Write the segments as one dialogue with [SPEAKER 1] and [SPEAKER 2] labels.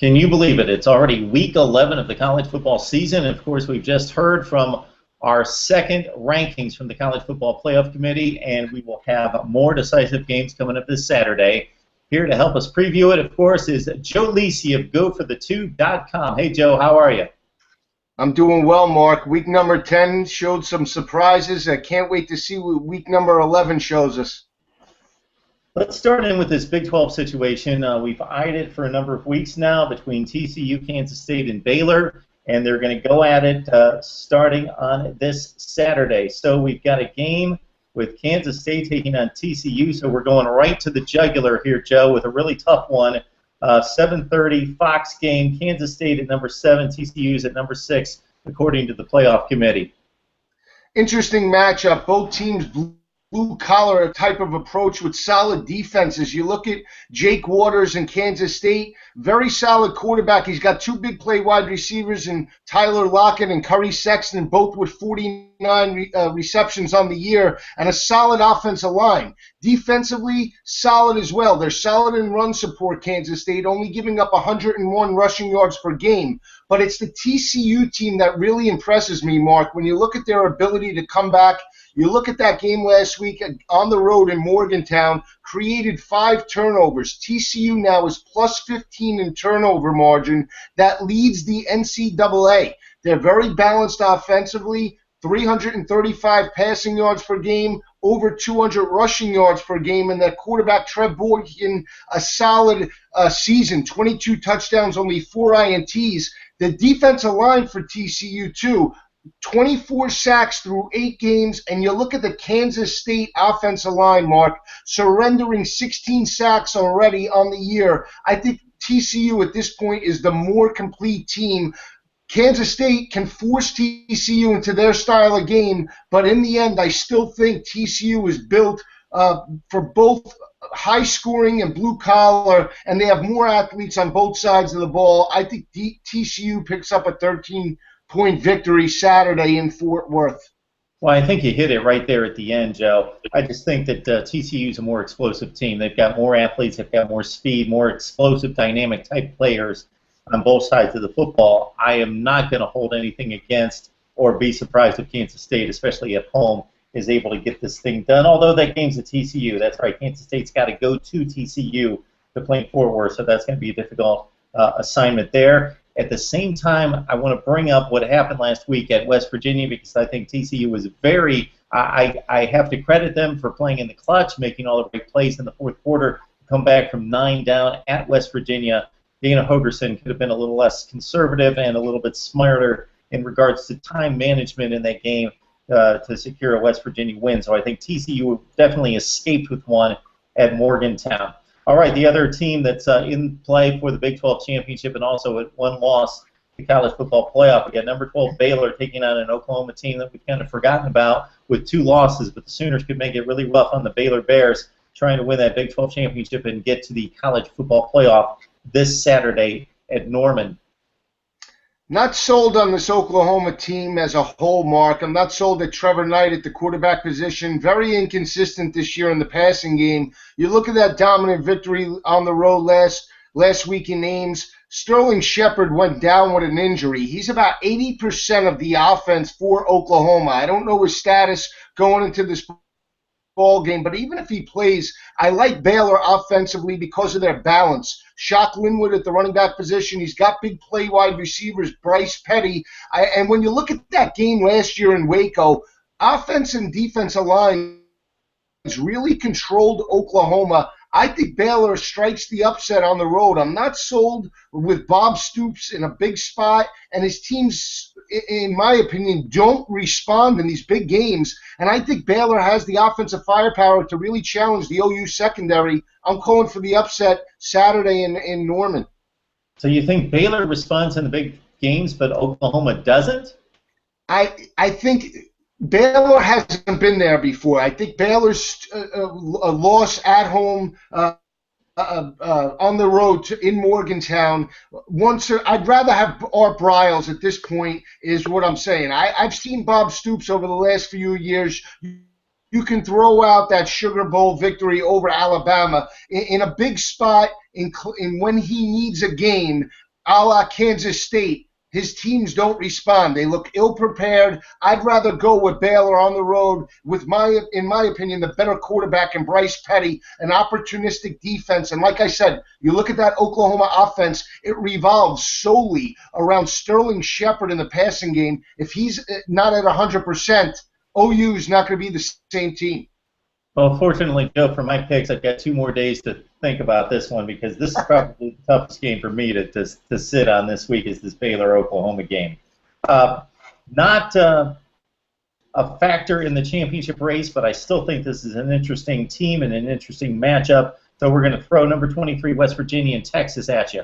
[SPEAKER 1] Can you believe it? It's already week 11 of the college football season. And of course, we've just heard from our second rankings from the College Football Playoff Committee, and we will have more decisive games coming up this Saturday. Here to help us preview it, of course, is Joe Lisi of GoForThe2.com. Hey, Joe, how are you?
[SPEAKER 2] I'm doing well, Mark. Week number 10 showed some surprises. I can't wait to see what week number 11 shows us.
[SPEAKER 1] Let's start in with this Big 12 situation. We've eyed it for a number of weeks now between TCU, Kansas State, and Baylor, and they're going to go at it starting on this Saturday. So we've got a game with Kansas State taking on TCU, so we're going right to the jugular here, Joe, with a really tough one. 7:30 Fox game, Kansas State at number 7, TCU's at number 6, according to the playoff committee.
[SPEAKER 2] Interesting matchup. Both teams blue-collar type of approach with solid defenses. You look at Jake Waters in Kansas State, very solid quarterback. He's got two big play wide receivers in Tyler Lockett and Curry Sexton, both with 49 receptions on the year, and a solid offensive line. Defensively, solid as well. They're solid in run support, Kansas State, only giving up 101 rushing yards per game. But it's the TCU team that really impresses me, Mark. When you look at their ability to come back, you look at that game last week on the road in Morgantown, created 5 turnovers. TCU now is plus 15 in turnover margin. That leads the NCAA. They're very balanced offensively, 335 passing yards per game, over 200 rushing yards per game, and their quarterback Trev Boykin, a solid season, 22 touchdowns, only 4 INTs. The defensive line for TCU, too, 24 sacks through 8 games, and you look at the Kansas State offensive line, Mark, surrendering 16 sacks already on the year. I think TCU at this point is the more complete team. Kansas State can force TCU into their style of game, but in the end, I still think TCU is built for both high scoring and blue collar, and they have more athletes on both sides of the ball. I think TCU picks up a 13-point victory Saturday in Fort Worth.
[SPEAKER 1] Well, I think you hit it right there at the end, Joe. I just think that TCU is a more explosive team. They've got more athletes, they've got more speed, more explosive, dynamic type players on both sides of the football. I am not going to hold anything against or be surprised if Kansas State, especially at home, is able to get this thing done. Although that game's at TCU. That's right. Kansas State's got to go to TCU to play in Fort Worth, so that's going to be a difficult assignment there. At the same time, I want to bring up what happened last week at West Virginia, because I think TCU was very I have to credit them for playing in the clutch, making all the right plays in the fourth quarter, come back from 9 down at West Virginia. Dana Hogerson could have been a little less conservative and a little bit smarter in regards to time management in that game to secure a West Virginia win. So I think TCU definitely escaped with one at Morgantown. All right, the other team that's in play for the Big 12 championship and also at one loss, the college football playoff. We got number 12 Baylor taking on an Oklahoma team that we've kind of forgotten about with 2 losses, but the Sooners could make it really rough on the Baylor Bears trying to win that Big 12 championship and get to the college football playoff this Saturday at Norman.
[SPEAKER 2] Not sold on this Oklahoma team as a whole, Mark. I'm not sold at Trevor Knight at the quarterback position. Very inconsistent this year in the passing game. You look at that dominant victory on the road last week in Ames. Sterling Shepard went down with an injury. He's about 80% of the offense for Oklahoma. I don't know his status going into this ball game, but even if he plays, I like Baylor offensively because of their balance. Shock Linwood at the running back position. He's got big play wide receivers, Bryce Petty. And when you look at that game last year in Waco, offense and defensive lines really controlled Oklahoma. I think Baylor strikes the upset on the road. I'm not sold with Bob Stoops in a big spot, and his teams, in my opinion, don't respond in these big games. And I think Baylor has the offensive firepower to really challenge the OU secondary. I'm calling for the upset Saturday in Norman.
[SPEAKER 1] So you think Baylor responds in the big games, but Oklahoma doesn't?
[SPEAKER 2] I think Baylor hasn't been there before. I think Baylor's a loss at home on the road in Morgantown. I'd rather have Art Briles at this point is what I'm saying. I've seen Bob Stoops over the last few years. You can throw out that Sugar Bowl victory over Alabama in a big spot in when he needs a game. a la Kansas State. His teams don't respond. They look ill-prepared. I'd rather go with Baylor on the road with, in my opinion, the better quarterback in Bryce Petty, an opportunistic defense. And like I said, you look at that Oklahoma offense, it revolves solely around Sterling Shepard in the passing game. If he's not at 100%, OU is not going to be the same team.
[SPEAKER 1] Well, fortunately, Joe, for my picks, I've got 2 more days to think about this one because this is probably the toughest game for me to sit on this week is this Baylor-Oklahoma game. Not a factor in the championship race, but I still think this is an interesting team and an interesting matchup. So we're going to throw number 23 West Virginia and Texas at you.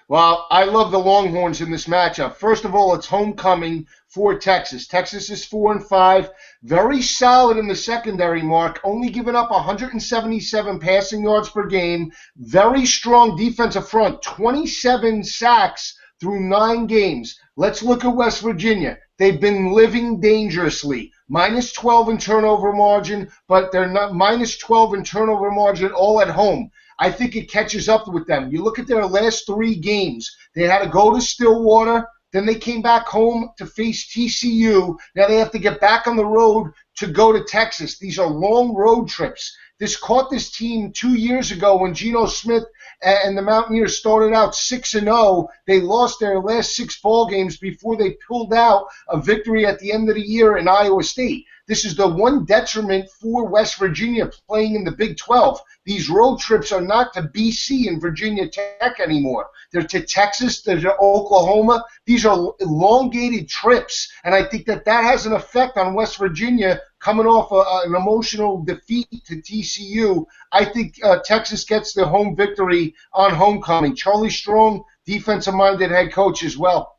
[SPEAKER 2] Well, I love the Longhorns in this matchup. First of all, it's homecoming for Texas. Texas is 4-5, very solid in the secondary, Mark, only giving up 177 passing yards per game. Very strong defensive front, 27 sacks through 9 games. Let's look at West Virginia. They've been living dangerously. Minus 12 in turnover margin, but they're not minus 12 in turnover margin all at home. I think it catches up with them. You look at their last 3 games. They had to go to Stillwater. Then they came back home to face TCU. Now they have to get back on the road to go to Texas. These are long road trips. This caught this team 2 years ago when Geno Smith and the Mountaineers started out 6-0. They lost their last 6 ball games before they pulled out a victory at the end of the year in Iowa State. This is the one detriment for West Virginia playing in the Big 12. These road trips are not to BC and Virginia Tech anymore. They're to Texas, they're to Oklahoma. These are elongated trips, and I think that has an effect on West Virginia coming off an emotional defeat to TCU. I think Texas gets the home victory on homecoming. Charlie Strong, defensive-minded head coach as well.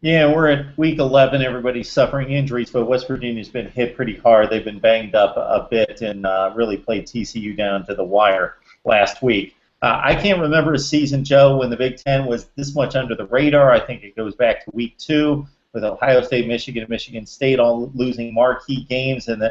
[SPEAKER 1] Yeah, we're at week 11. Everybody's suffering injuries, but West Virginia's been hit pretty hard. They've been banged up a bit and really played TCU down to the wire last week. I can't remember a season, Joe, when the Big Ten was this much under the radar. I think it goes back to week 2 with Ohio State, Michigan, and Michigan State all losing marquee games, and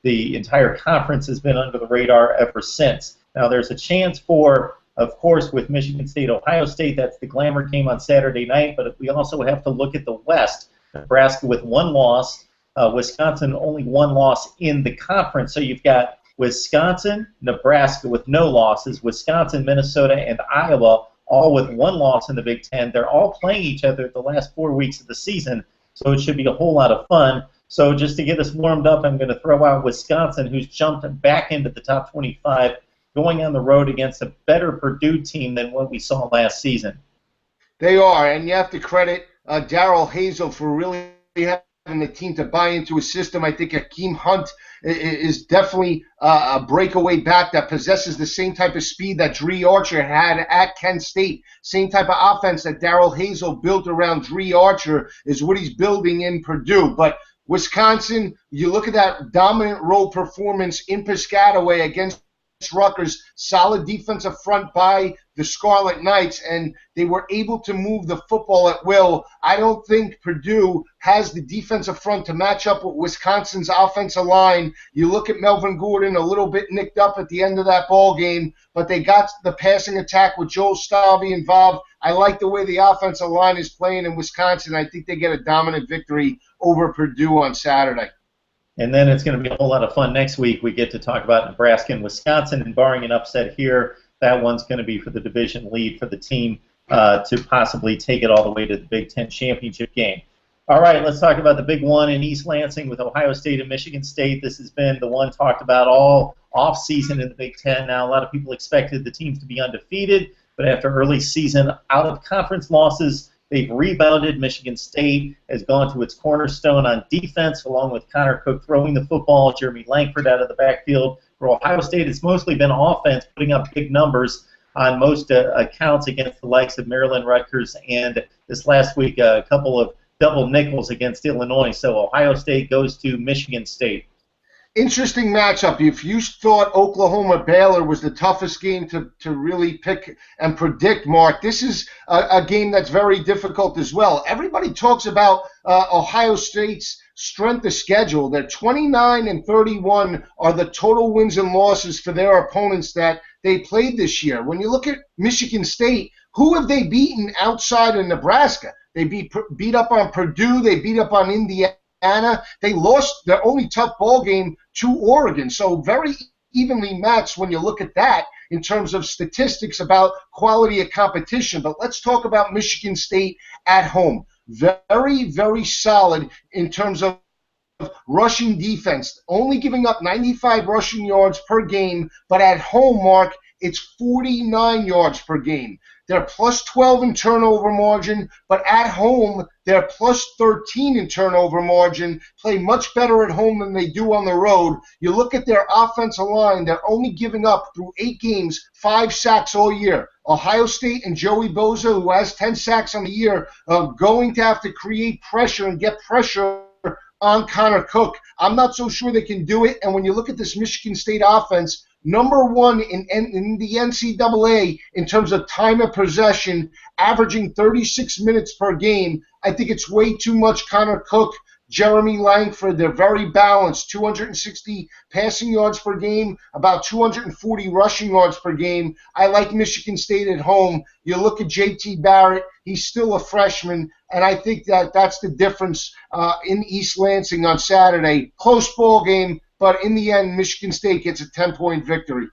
[SPEAKER 1] the entire conference has been under the radar ever since. Now, there's a chance for, of course, with Michigan State, Ohio State, that's the glamour game on Saturday night, but we also have to look at the West. Nebraska with 1 loss, Wisconsin only 1 loss in the conference. So you've got Wisconsin, Nebraska with no losses, Wisconsin, Minnesota, and Iowa all with 1 loss in the Big Ten. They're all playing each other the last 4 weeks of the season, so it should be a whole lot of fun. So just to get us warmed up, I'm going to throw out Wisconsin, who's jumped back into the top 25, going on the road against a better Purdue team than what we saw last season.
[SPEAKER 2] They are, and you have to credit Darrell Hazel for really having the team to buy into a system. I think Akeem Hunt is definitely a breakaway back that possesses the same type of speed that Dree Archer had at Kent State. Same type of offense that Darrell Hazel built around Dree Archer is what he's building in Purdue. But Wisconsin, you look at that dominant role performance in Piscataway against Rutgers, solid defensive front by the Scarlet Knights, and they were able to move the football at will. I don't think Purdue has the defensive front to match up with Wisconsin's offensive line. You look at Melvin Gordon, a little bit nicked up at the end of that ball game, but they got the passing attack with Joel Stalvey involved. I like the way the offensive line is playing in Wisconsin. I think they get a dominant victory over Purdue on Saturday.
[SPEAKER 1] And then it's going to be a whole lot of fun next week. We get to talk about Nebraska and Wisconsin, and barring an upset here, that one's going to be for the division lead for the team to possibly take it all the way to the Big Ten championship game. All right, let's talk about the big one in East Lansing with Ohio State and Michigan State. This has been the one talked about all off-season in the Big Ten. Now, a lot of people expected the teams to be undefeated, but after early season out-of-conference losses, they've rebounded. Michigan State has gone to its cornerstone on defense, along with Connor Cook throwing the football, Jeremy Langford out of the backfield. For Ohio State, it's mostly been offense, putting up big numbers on most accounts against the likes of Maryland, Rutgers, and this last week a couple of double nickels against Illinois. So Ohio State goes to Michigan State.
[SPEAKER 2] Interesting matchup. If you thought Oklahoma-Baylor was the toughest game to really pick and predict, Mark, this is a game that's very difficult as well. Everybody talks about Ohio State's strength of schedule. They're 29-31 are the total wins and losses for their opponents that they played this year. When you look at Michigan State, Who have they beaten outside of Nebraska? They beat up on Purdue. They beat up on Indiana. They lost their only tough ball game to Oregon. So very evenly matched when you look at that in terms of statistics about quality of competition. But let's talk about Michigan State at home. Very, very solid in terms of rushing defense, only giving up 95 rushing yards per game, but at home, Mark, it's 49 yards per game. They're plus 12 in turnover margin, but at home, they're plus 13 in turnover margin, play much better at home than they do on the road. You look at their offensive line, they're only giving up through 8 games, 5 sacks all year. Ohio State and Joey Bosa, who has 10 sacks on the year, are going to have to create pressure and get pressure on Connor Cook. I'm not so sure they can do it. And when you look at this Michigan State offense, number 1 in the NCAA in terms of time of possession, averaging 36 minutes per game. I think it's way too much Connor Cook, Jeremy Langford. They're very balanced, 260 passing yards per game, about 240 rushing yards per game. I like Michigan State at home. You look at J.T. Barrett, he's still a freshman, and I think that's the difference in East Lansing on Saturday. Close ball game, but in the end, Michigan State gets a 10-point victory.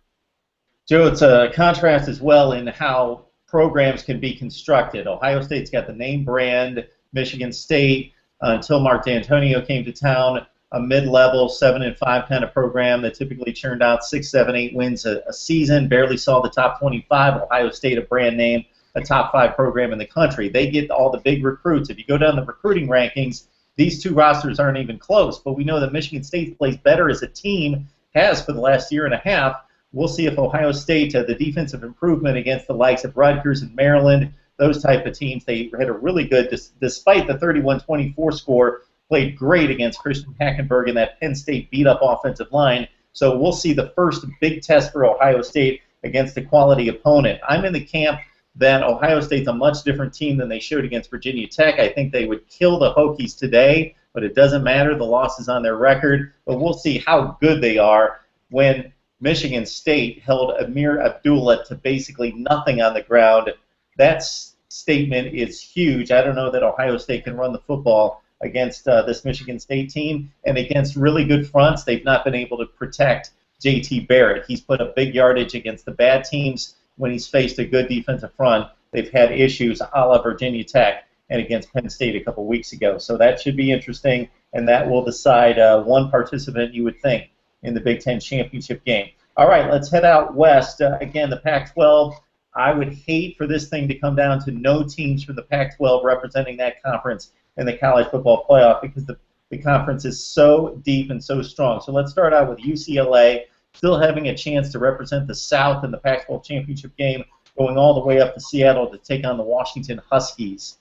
[SPEAKER 1] Joe, it's a contrast as well in how programs can be constructed. Ohio State's got the name brand. Michigan State, until Mark D'Antonio came to town, a mid-level 7-5 kind of program that typically churned out 6, 7, 8 wins a season, barely saw the top 25. Ohio State, a brand name, a top 5 program in the country. They get all the big recruits. If you go down the recruiting rankings, these two rosters aren't even close, but we know that Michigan State plays better as a team, has for the last year and a half. We'll see if Ohio State, the defensive improvement against the likes of Rutgers and Maryland, those type of teams, they had a really good, despite the 31-24 score, played great against Christian Hackenberg and that Penn State beat-up offensive line. So we'll see the first big test for Ohio State against a quality opponent. I'm in the camp that Ohio State's a much different team than they showed against Virginia Tech. I think they would kill the Hokies today, but it doesn't matter. The loss is on their record. But we'll see how good they are when Michigan State held Amir Abdullah to basically nothing on the ground. That statement is huge. I don't know that Ohio State can run the football against this Michigan State team, and against really good fronts, they've not been able to protect J.T. Barrett. He's put up big yardage against the bad teams when he's faced a good defensive front. They've had issues a la Virginia Tech and against Penn State a couple weeks ago. So that should be interesting, and that will decide one participant, you would think, in the Big Ten championship game. All right, let's head out west. Again, the Pac-12. I would hate for this thing to come down to no teams from the Pac-12 representing that conference in the college football playoff, because the conference is so deep and so strong. So let's start out with UCLA, still having a chance to represent the South in the Pac-12 championship game, going all the way up to Seattle to take on the Washington Huskies.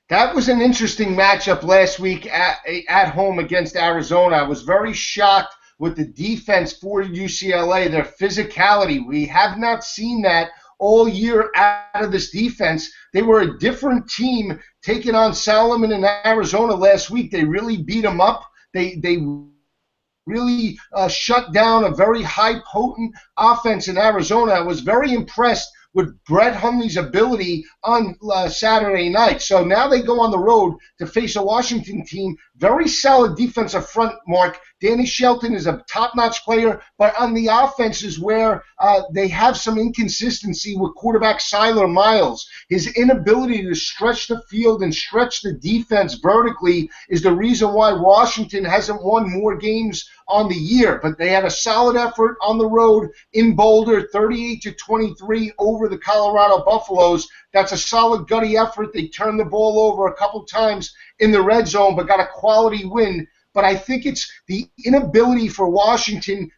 [SPEAKER 2] That was an interesting matchup last week at home against Arizona. I was very shocked with the defense for UCLA, their physicality. We have not seen that all year out of this defense. They were a different team taking on Solomon in Arizona last week. They really beat them up. They really shut down a very high potent offense in Arizona. I was very impressed with Brett Hundley's ability on Saturday night. So now they go on the road to face a Washington team. Very solid defensive front, Mark. Danny Shelton is a top-notch player, but on the offense is where they have some inconsistency with quarterback Siler Miles. His inability to stretch the field and stretch the defense vertically is the reason why Washington hasn't won more games on the year. But they had a solid effort on the road in Boulder, 38-23 over the Colorado Buffaloes. That's a solid, gutty effort. They turned the ball over a couple times in the red zone, but got a quality win. But I think it's the inability for Washington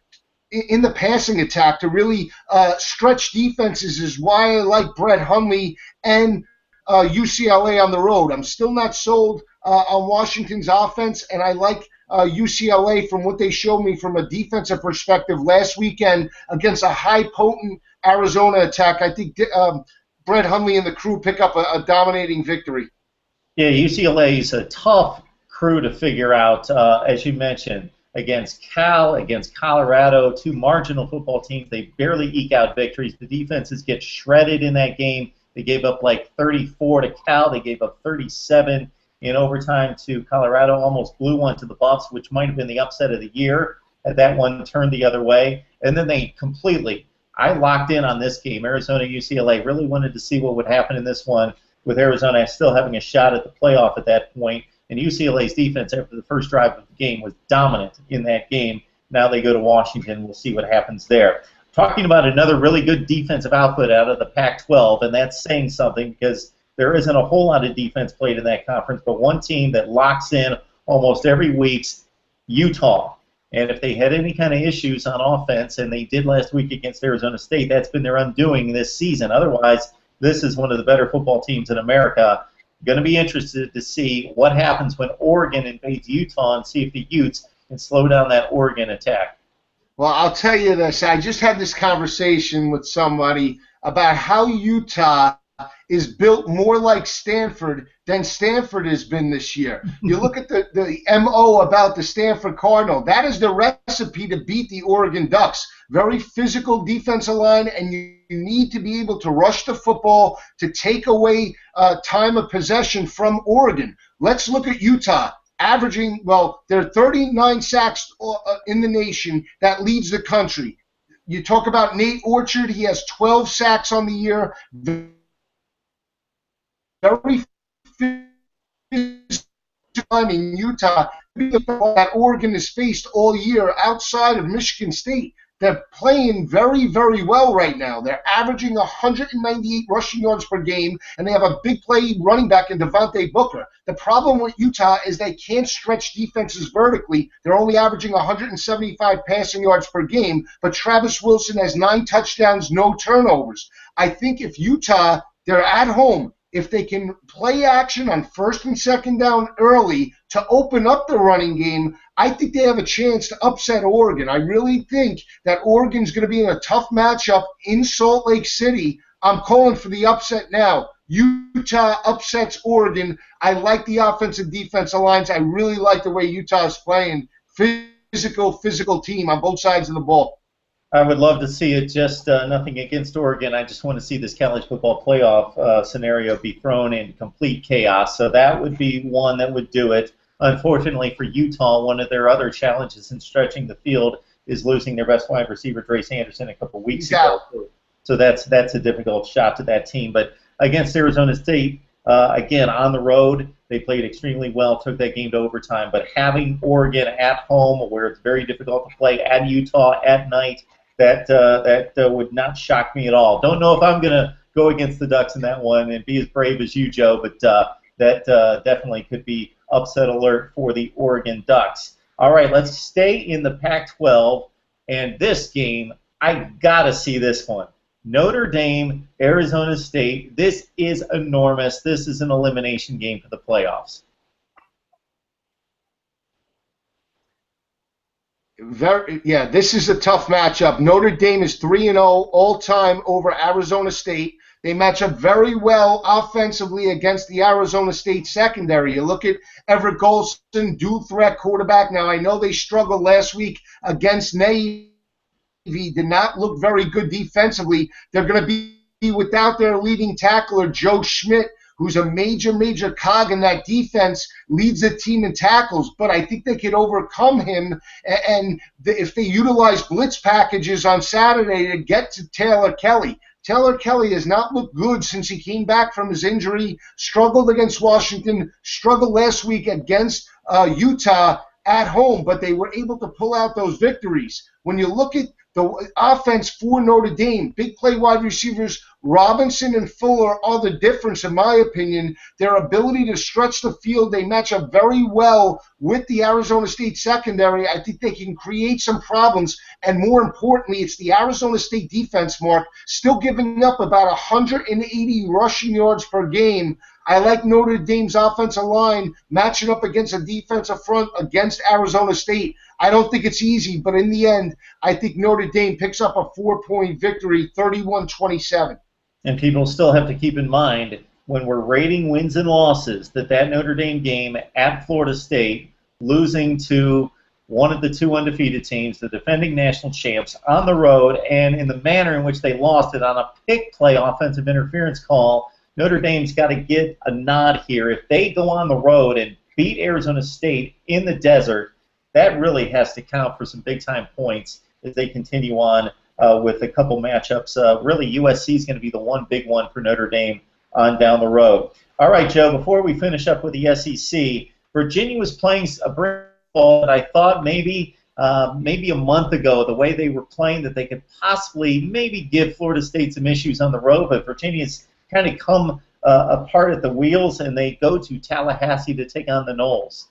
[SPEAKER 2] in the passing attack to really stretch defenses is why I like Brett Hundley and UCLA on the road. I'm still not sold on Washington's offense, and I like UCLA from what they showed me from a defensive perspective last weekend against a high-potent Arizona attack. I think Brett Hundley and the crew pick up a dominating victory.
[SPEAKER 1] Yeah, UCLA is a tough crew to figure out, as you mentioned, against Cal, against Colorado, two marginal football teams. They barely eke out victories. The defenses get shredded in that game. They They gave up like 34 to Cal. They gave up 37 in overtime to Colorado. Almost blew one to the Buffs, which might have been the upset of the year. Had that one turned the other way. And then they completely, I locked in on this game, Arizona-UCLA. Really wanted to see what would happen in this one with Arizona still having a shot at the playoff at that point. And UCLA's defense after the first drive of the game was dominant in that game. Now they go to Washington. We'll see what happens there. Talking about another really good defensive output out of the Pac-12, and that's saying something because there isn't a whole lot of defense played in that conference, but one team that locks in almost every week's Utah. And if they had any kind of issues on offense, and they did last week against Arizona State, that's been their undoing this season. Otherwise, this is one of the better football teams in America. Going to be interested to see what happens when Oregon invades Utah and see if the Utes can slow down that Oregon attack.
[SPEAKER 2] Well, I'll tell you this. I just had this conversation with somebody about how Utah is built more like Stanford than Stanford has been this year. You look at the MO about the Stanford Cardinal. That is the recipe to beat the Oregon Ducks. Very physical defensive line, and you need to be able to rush the football to take away time of possession from Oregon. Let's look at Utah. Averaging, well, there are 39 sacks in the nation. That leads the country. You talk about Nate Orchard. He has 12 sacks on the year. Very physical time in Utah that Oregon has faced all year outside of Michigan State. They're playing very, very well right now. They're averaging 198 rushing yards per game, and they have a big play running back in Devontae Booker. The problem with Utah is they can't stretch defenses vertically. They're only averaging 175 passing yards per game, but Travis Wilson has 9 touchdowns, no turnovers. I think if Utah, they're at home, if they can play action on first and second down early to open up the running game, I think they have a chance to upset Oregon. I really think that Oregon's going to be in a tough matchup in Salt Lake City. I'm calling for the upset now. Utah upsets Oregon. I like the offensive defensive lines. I really like the way Utah is playing. Physical team on both sides of the ball.
[SPEAKER 1] I would love to see it. Just nothing against Oregon. I just want to see this college football playoff scenario be thrown in complete chaos. So that would be one that would do it. Unfortunately for Utah, one of their other challenges in stretching the field is losing their best wide receiver, Trace Anderson, a couple weeks ago. So that's a difficult shot to that team. But against Arizona State, again, on the road, they played extremely well, took that game to overtime. But having Oregon at home, where it's very difficult to play, at Utah at night, that would not shock me at all. Don't know if I'm going to go against the Ducks in that one and be as brave as you, Joe, but that definitely could be upset alert for the Oregon Ducks. All right, let's stay in the Pac-12, and this game, I got to see this one. Notre Dame, Arizona State, this is enormous. This is an elimination game for the playoffs.
[SPEAKER 2] This is a tough matchup. Notre Dame is 3-0 all-time over Arizona State. They match up very well offensively against the Arizona State secondary. You look at Everett Golson, dual threat quarterback. Now, I know they struggled last week against Navy. Did not look very good defensively. They're going to be without their leading tackler, Joe Schmidt, who's a major cog in that defense, leads the team in tackles. But I think they could overcome him, and if they utilize blitz packages on Saturday to get to Taylor Kelly. Taylor Kelly has not looked good since he came back from his injury, struggled against Washington, struggled last week against Utah at home, but they were able to pull out those victories. When you look at the offense for Notre Dame, big play wide receivers, Robinson and Fuller are the difference, in my opinion. Their ability to stretch the field, they match up very well with the Arizona State secondary. I think they can create some problems, and more importantly, it's the Arizona State defense, Mark, still giving up about 180 rushing yards per game. I like Notre Dame's offensive line matching up against a defensive front against Arizona State. I don't think it's easy, but in the end, I think Notre Dame picks up a 4-point victory, 31-27.
[SPEAKER 1] And people still have to keep in mind, when we're rating wins and losses, that Notre Dame game at Florida State, losing to one of the two undefeated teams, the defending national champs, on the road, and in the manner in which they lost it on a pick play offensive interference call Notre Dame's got to get a nod here. If they go on the road and beat Arizona State in the desert, that really has to count for some big-time points as they continue on with a couple matchups. Really, USC is going to be the one big one for Notre Dame on down the road. All right, Joe, before we finish up with the SEC, Virginia was playing a brand ball that I thought maybe a month ago, the way they were playing, that they could possibly maybe give Florida State some issues on the road, but Virginia's kind of come apart at the wheels, and they go to Tallahassee to take on the Noles.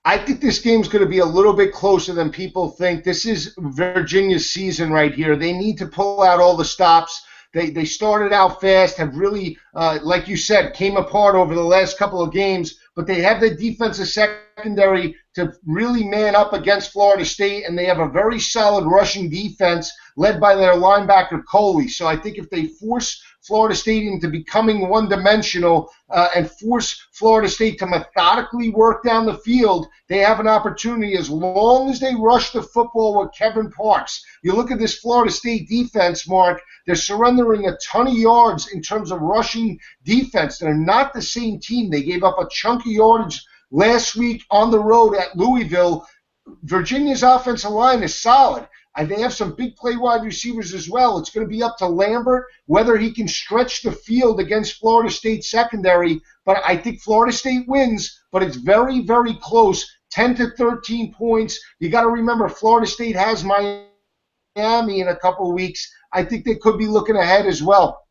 [SPEAKER 2] I think this game's going to be a little bit closer than people think. This is Virginia's season right here. They need to pull out all the stops. They started out fast, have really, like you said, came apart over the last couple of games, but they have the defensive secondary to really man up against Florida State, and they have a very solid rushing defense led by their linebacker Coley. So I think if they force Florida State into becoming one-dimensional and force Florida State to methodically work down the field, they have an opportunity as long as they rush the football with Kevin Parks. You look at this Florida State defense, Mark, they're surrendering a ton of yards in terms of rushing defense. They're not the same team. They gave up a chunk of yardage last week on the road at Louisville. Virginia's offensive line is solid. And they have some big play wide receivers as well. It's going to be up to Lambert whether he can stretch the field against Florida State secondary. But I think Florida State wins, but it's very, very close, 10 to 13 points. You got to remember Florida State has Miami in a couple of weeks. I think they could be looking ahead as well.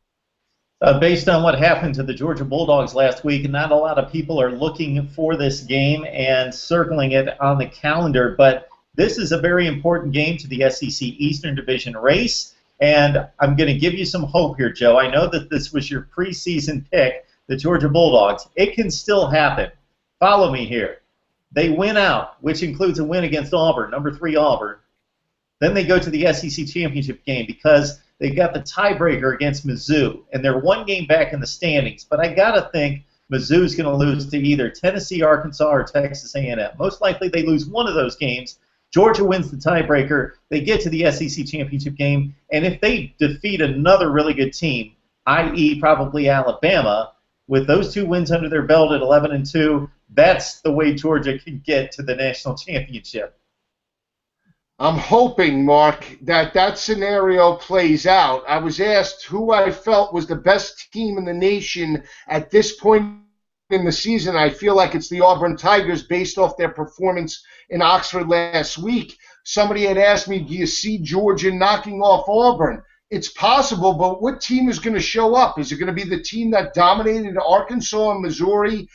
[SPEAKER 1] Based on what happened to the Georgia Bulldogs last week, not a lot of people are looking for this game and circling it on the calendar, but this is a very important game to the SEC Eastern Division race, and I'm going to give you some hope here, Joe. I know that this was your preseason pick, the Georgia Bulldogs. It can still happen. Follow me here. They win out, which includes a win against Auburn, number 3 Auburn. Then they go to the SEC Championship game because they got the tiebreaker against Mizzou, and they're one game back in the standings. But I got to think Mizzou's going to lose to either Tennessee, Arkansas, or Texas A&M. Most likely they lose one of those games. Georgia wins the tiebreaker. They get to the SEC Championship game, and if they defeat another really good team, i.e. probably Alabama, with those 2 wins under their belt at 11-2, that's the way Georgia can get to the national championship.
[SPEAKER 2] I'm hoping, Mark, that scenario plays out. I was asked who I felt was the best team in the nation at this point in the season. I feel like it's the Auburn Tigers based off their performance in Oxford last week. Somebody had asked me, do you see Georgia knocking off Auburn? It's possible, but what team is going to show up? Is it going to be the team that dominated Arkansas and Missouri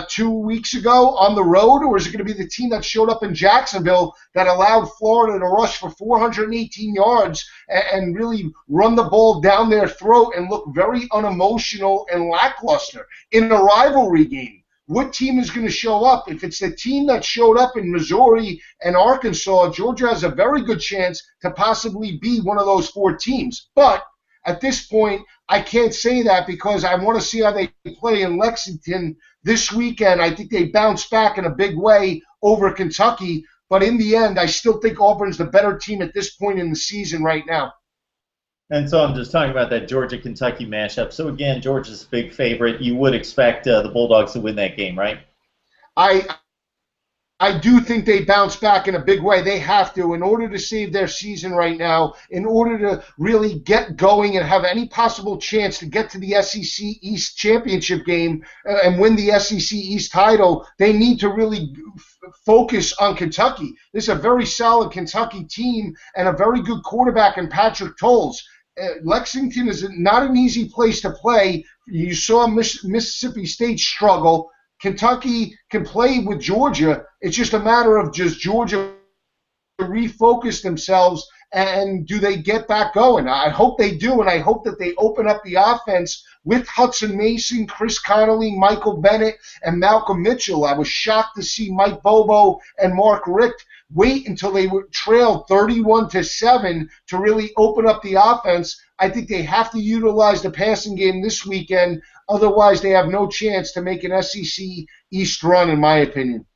[SPEAKER 2] 2 weeks ago on the road, or is it going to be the team that showed up in Jacksonville that allowed Florida to rush for 418 yards and really run the ball down their throat and look very unemotional and lackluster in a rivalry game? What team is going to show up? If it's the team that showed up in Missouri and Arkansas, Georgia has a very good chance to possibly be one of those 4 teams. But at this point, I can't say that because I want to see how they play in Lexington this weekend. I think they bounce back in a big way over Kentucky. But in the end, I still think Auburn's the better team at this point in the season right now.
[SPEAKER 1] And so I'm just talking about that Georgia-Kentucky matchup. So, again, Georgia's a big favorite. You would expect the Bulldogs to win that game, right?
[SPEAKER 2] I do think they bounce back in a big way. They have to in order to save their season right now, in order to really get going and have any possible chance to get to the SEC East championship game and win the SEC East title. They need to really focus on Kentucky. This is a very solid Kentucky team and a very good quarterback in Patrick Tolles. Lexington is not an easy place to play. You saw Mississippi State struggle. Kentucky can play with Georgia. It's just a matter of just Georgia refocus themselves and do they get back going. I hope they do, and I hope that they open up the offense with Hudson Mason, Chris Connolly, Michael Bennett, and Malcolm Mitchell. I was shocked to see Mike Bobo and Mark Richt wait until they were trailed 31-7 to really open up the offense. I think they have to utilize the passing game this weekend. Otherwise, they have no chance to make an SEC East run, in my opinion.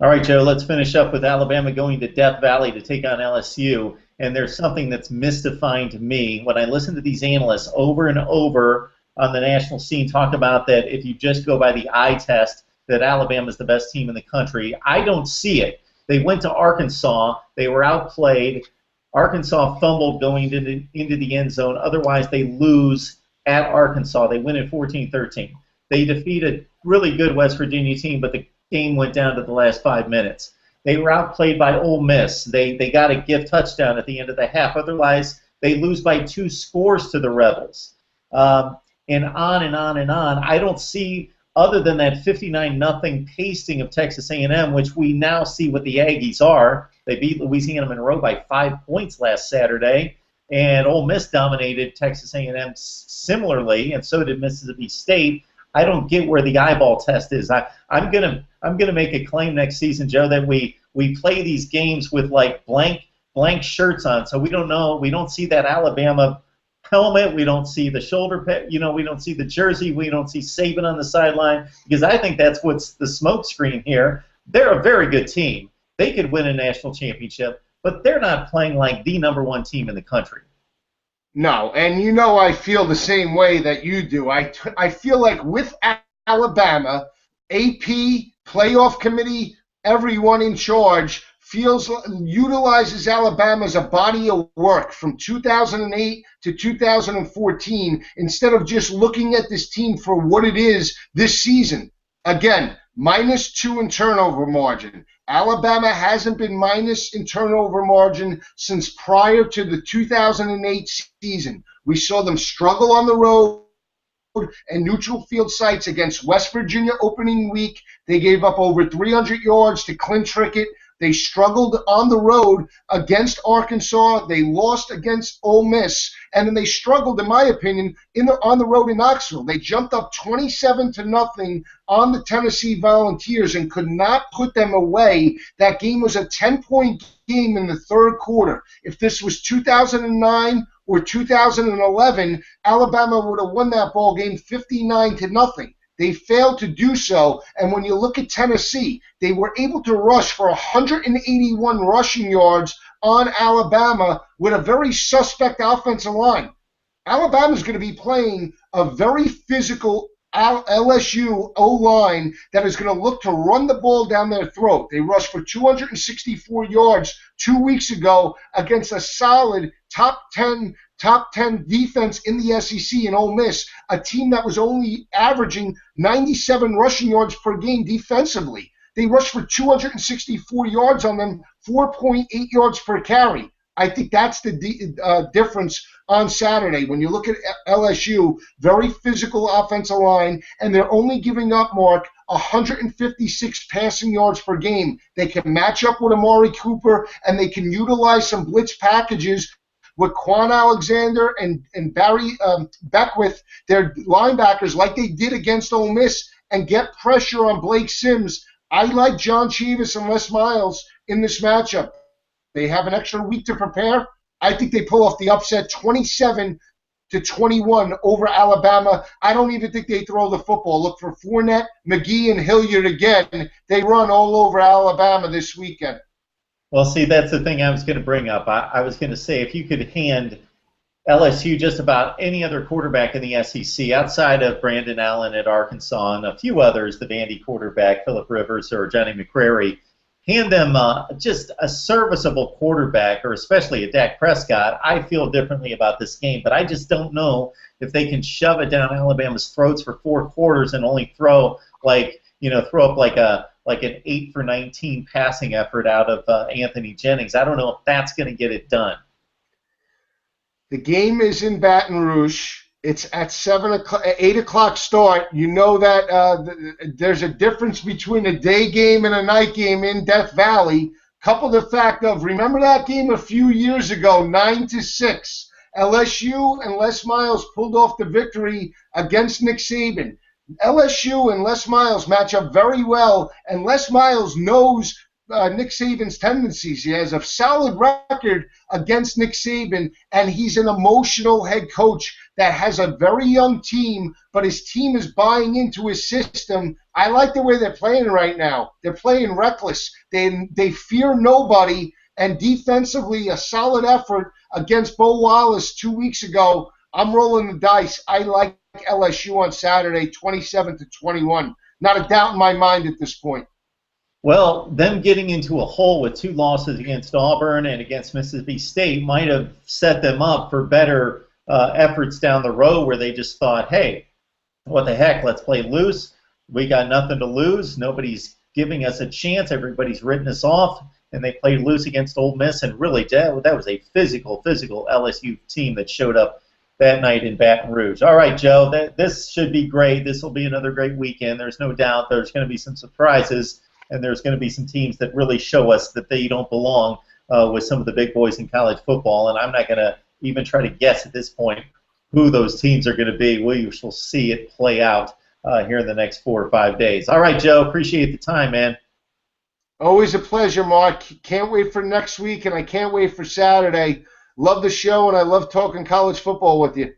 [SPEAKER 1] All right, Joe, let's finish up with Alabama going to Death Valley to take on LSU. And there's something that's mystifying to me. When I listen to these analysts over and over on the national scene talk about that if you just go by the eye test, that Alabama is the best team in the country. I don't see it. They went to Arkansas. They were outplayed. Arkansas fumbled going into the end zone. Otherwise, they lose at Arkansas. They win at 14-13. They defeat a really good West Virginia team, but the game went down to the last 5 minutes. They were outplayed by Ole Miss. They got a gift touchdown at the end of the half. Otherwise, they lose by 2 scores to the Rebels. And on and on and on. I don't see, other than that 59-0 pasting of Texas A&M, which we now see what the Aggies are. They beat Louisiana Monroe by 5 points last Saturday, and Ole Miss dominated Texas A&M similarly, and so did Mississippi State. I don't get where the eyeball test is. I'm gonna make a claim next season, Joe, that we play these games with like blank shirts on, so we don't know. We don't see that Alabama helmet. We don't see the shoulder pad. We don't see the jersey. We don't see Saban on the sideline, because I think that's what's the smoke screen here. They're a very good team. They could win a national championship, but they're not playing like the #1 team in the country.
[SPEAKER 2] No, and I feel the same way that you do. I feel like with Alabama, AP, playoff committee, everyone in charge utilizes Alabama as a body of work from 2008 to 2014 instead of just looking at this team for what it is this season. Again, -2 in turnover margin. Alabama hasn't been minus in turnover margin since prior to the 2008 season. We saw them struggle on the road and neutral field sites against West Virginia opening week. They gave up over 300 yards to Clint Trickett. They struggled on the road against Arkansas. They lost against Ole Miss. And then they struggled, in my opinion, on the road in Knoxville. They jumped up 27-0 on the Tennessee Volunteers and could not put them away. That game was a 10-point game in the third quarter. If this was 2009 or 2011, Alabama would have won that ball game 59-0. They failed to do so, and when you look at Tennessee, they were able to rush for 181 rushing yards on Alabama with a very suspect offensive line. Alabama's going to be playing a very physical LSU O-line that is going to look to run the ball down their throat. They rushed for 264 yards 2 weeks ago against a solid top 10 defense in the SEC in Ole Miss, a team that was only averaging 97 rushing yards per game defensively. They rushed for 264 yards on them, 4.8 yards per carry. I think that's the difference on Saturday. When you look at LSU, very physical offensive line, and they're only giving up, Mark, 156 passing yards per game. They can match up with Amari Cooper, and they can utilize some blitz packages with Quan Alexander and Barry Beckwith, their linebackers, like they did against Ole Miss, and get pressure on Blake Sims. I like John Chivas and Les Miles in this matchup. They have an extra week to prepare. I think they pull off the upset 27-21 over Alabama. I don't even think they throw the football. Look for Fournette, McGee, and Hilliard again. They run all over Alabama this weekend.
[SPEAKER 1] Well, see, that's the thing I was going to bring up. I was going to say, if you could hand LSU just about any other quarterback in the SEC outside of Brandon Allen at Arkansas and a few others, the Vandy quarterback, Phillip Rivers or Johnny McCrary, hand them just a serviceable quarterback, or especially a Dak Prescott, I feel differently about this game. But I just don't know if they can shove it down Alabama's throats for 4 quarters and only throw up like an 8 for 19 passing effort out of Anthony Jennings. I don't know if that's going to get it done.
[SPEAKER 2] The game is in Baton Rouge. It's at 8 o'clock start. You know that there's a difference between a day game and a night game in Death Valley. Couple the fact of, remember that game a few years ago, 9-6. LSU and Les Miles pulled off the victory against Nick Saban. LSU and Les Miles match up very well, and Les Miles knows Nick Saban's tendencies. He has a solid record against Nick Saban, and he's an emotional head coach that has a very young team, but his team is buying into his system. I like the way they're playing right now. They're playing reckless. They fear nobody, and defensively, a solid effort against Bo Wallace 2 weeks ago. I'm rolling the dice. I like LSU on Saturday, 27-21. Not a doubt in my mind at this point.
[SPEAKER 1] Well, them getting into a hole with 2 losses against Auburn and against Mississippi State might have set them up for better efforts down the road where they just thought, hey, what the heck, let's play loose. We got nothing to lose. Nobody's giving us a chance. Everybody's written us off. And they played loose against Ole Miss, and really that was a physical LSU team that showed up that night in Baton Rouge. All right, Joe, this should be great. This will be another great weekend. There's no doubt there's going to be some surprises, and there's going to be some teams that really show us that they don't belong with some of the big boys in college football, and I'm not going to even try to guess at this point who those teams are going to be. We shall see it play out here in the next 4 or 5 days. All right, Joe, appreciate the time, man.
[SPEAKER 2] Always a pleasure, Mark. Can't wait for next week, and I can't wait for Saturday. Love the show, and I love talking college football with you.